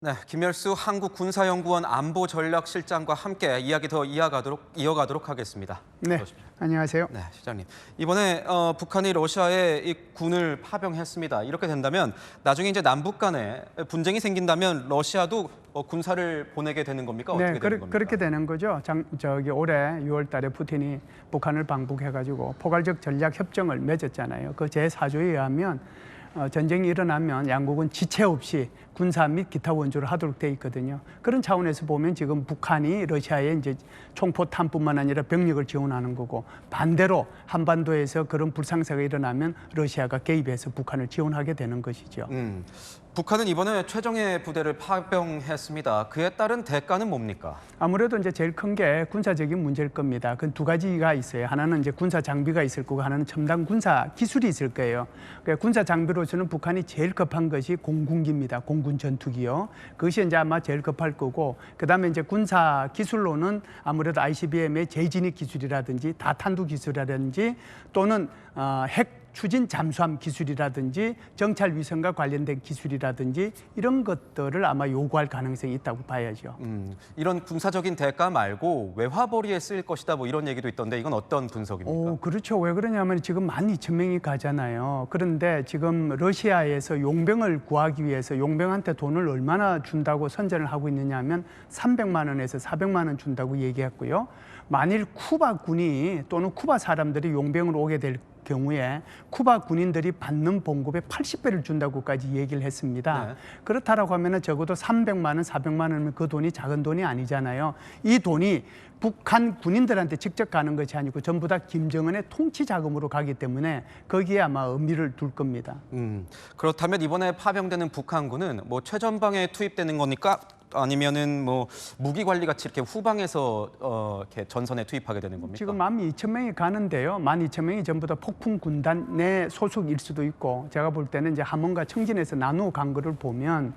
네, 김열수 한국군사연구원 안보전략실장과 함께 이야기 더 이어가도록 하겠습니다. 네, 그러십시오. 안녕하세요. 네, 실장님. 이번에 북한이 러시아에 이 군을 파병했습니다. 이렇게 된다면 나중에 이제 남북 간에 분쟁이 생긴다면 러시아도 군사를 보내게 되는 겁니까? 어떻게 네, 되는 겁니까? 그렇게 되는 거죠. 올해 6월 달에 푸틴이 북한을 방북해가지고 포괄적 전략 협정을 맺었잖아요. 그 제4조에 의하면 전쟁이 일어나면 양국은 지체 없이 군사 및 기타 원조를 하도록 돼 있거든요. 그런 차원에서 보면 지금 북한이 러시아에 이제 총포탄뿐만 아니라 병력을 지원하는 거고, 반대로 한반도에서 그런 불상사가 일어나면 러시아가 개입해서 북한을 지원하게 되는 것이죠. 북한은 이번에 최정예 부대를 파병했습니다. 그에 따른 대가는 뭡니까? 아무래도 이제 제일 큰 게 군사적인 문제일 겁니다. 그 두 가지가 있어요. 하나는 이제 군사 장비가 있을 거고, 하나는 첨단 군사 기술이 있을 거예요. 그러니까 군사 장비로서는 북한이 제일 급한 것이 공군기입니다. 공군 전투기요. 그것이 이제 아마 제일 급할 거고, 그다음에 이제 군사 기술로는 아무래도 ICBM의 재진입 기술이라든지 다탄두 기술이라든지 또는 핵 추진 잠수함 기술이라든지 정찰 위성과 관련된 기술이라든지 이런 것들을 아마 요구할 가능성이 있다고 봐야죠. 이런 군사적인 대가 말고 외화벌이에 쓰일 것이다 뭐 이런 얘기도 있던데 이건 어떤 분석입니까? 그렇죠. 왜 그러냐면 지금 12,000명이 가잖아요. 그런데 지금 러시아에서 용병을 구하기 위해서 용병한테 돈을 얼마나 준다고 선전을 하고 있느냐 하면 300만 원에서 400만 원 준다고 얘기했고요. 만일 쿠바 군이 또는 쿠바 사람들이 용병으로 오게 될 경우에 쿠바 군인들이 받는 봉급의 80배를 준다고까지 얘기를 했습니다. 네. 그렇다라고 하면 적어도 300만 원, 400만 원이면 그 돈이 작은 돈이 아니잖아요. 이 돈이 북한 군인들한테 직접 가는 것이 아니고 전부 다 김정은의 통치 자금으로 가기 때문에 거기에 아마 의미를 둘 겁니다. 그렇다면 이번에 파병되는 북한군은 뭐 최전방에 투입되는 거니까 아니면은 뭐 무기 관리 같이 이렇게 후방에서 이렇게 전선에 투입하게 되는 겁니까? 지금 12,000명이 가는데요. 12,000명이 전부 다 폭풍 군단의 소속일 수도 있고, 제가 볼 때는 이제 함흥과 청진에서 나누어 간 거를 보면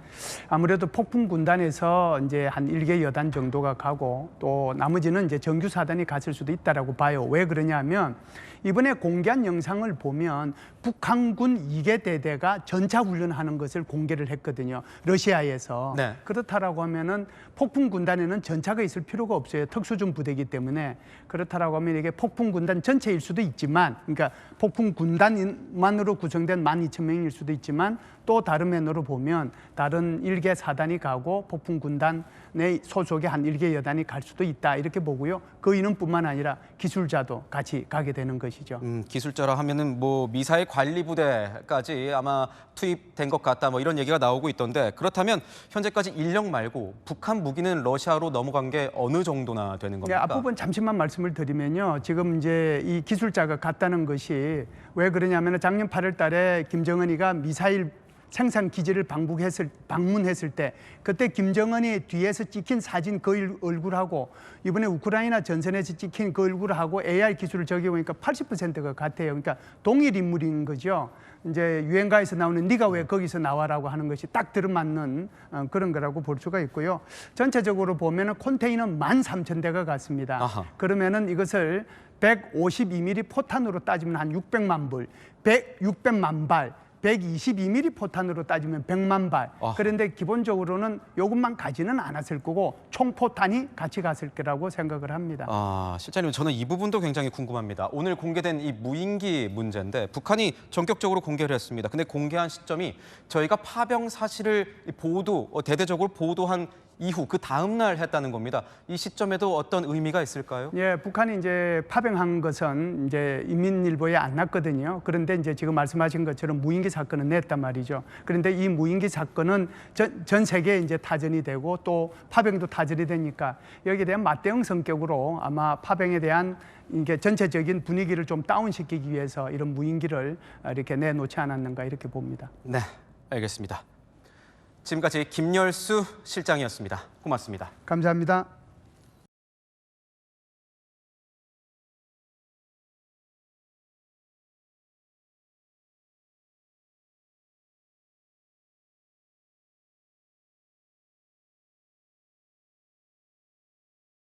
아무래도 폭풍 군단에서 이제 한 1개 여단 정도가 가고 또 나머지는 이제 정규 사단이 갔을 수도 있다라고 봐요. 왜 그러냐면 이번에 공개한 영상을 보면 북한군 2개 대대가 전차 훈련하는 것을 공개를 했거든요. 러시아에서. 네. 그렇다라고 하면은 폭풍 군단에는 전차가 있을 필요가 없어요. 특수준 부대이기 때문에. 그렇다라고 하면 이게 폭풍 군단 전체일 수도 있지만, 그러니까 폭풍 군단만으로 구성된 12,000명일 수도 있지만, 또 다른 면으로 보면 다른 1개 사단이 가고 폭풍 군단의 소속의 한 1개 여단이 갈 수도 있다 이렇게 보고요. 그 인원뿐만 아니라 기술자도 같이 가게 되는 것이죠. 기술자라 하면은 뭐 미사일 관리 부대까지 아마 투입된 것 같다 뭐 이런 얘기가 나오고 있던데, 그렇다면 현재까지 인력 말고 북한 무기는 러시아로 넘어간 게 어느 정도나 되는 겁니까? 네, 앞부분 잠시만 말씀을 드리면요. 지금 이제 이 기술자가 갔다는 것이 왜 그러냐면 작년 8월 달에 김정은이가 미사일 생산 기지를 방문했을 때 그때 김정은이 뒤에서 찍힌 사진 그 얼굴하고 이번에 우크라이나 전선에서 찍힌 그 얼굴하고 AR 기술을 적용하니까 80%가 같아요. 그러니까 동일 인물인 거죠. 이제 유행가에서 나오는 네가 왜 거기서 나와라고 하는 것이 딱 들어맞는 그런 거라고 볼 수가 있고요. 전체적으로 보면은 컨테이너 13,000대가 갔습니다. 아하. 그러면은 이것을 152mm 포탄으로 따지면 한 600만 불, 600만 발, 122mm 포탄으로 따지면 100만 발. 그런데 기본적으로는 이것만 가지는 않았을 거고 총포탄이 같이 갔을 거라고 생각을 합니다. 실장님, 저는 이 부분도 굉장히 궁금합니다. 오늘 공개된 이 무인기 문제인데 북한이 전격적으로 공개를 했습니다. 근데 공개한 시점이 저희가 파병 사실을 대대적으로 보도한 이후 그 다음 날 했다는 겁니다. 이 시점에도 어떤 의미가 있을까요? 예, 북한이 이제 파병한 것은 이제 인민일보에 안 났거든요. 그런데 이제 지금 말씀하신 것처럼 무인기 사건은 냈단 말이죠. 그런데 이 무인기 사건은 전 세계에 이제 타전이 되고 또 파병도 타전이 되니까 여기에 대한 맞대응 성격으로 아마 파병에 대한 이게 전체적인 분위기를 좀 다운시키기 위해서 이런 무인기를 이렇게 내놓지 않았는가 이렇게 봅니다. 네, 알겠습니다. 지금까지 김열수 실장이었습니다. 고맙습니다. 감사합니다.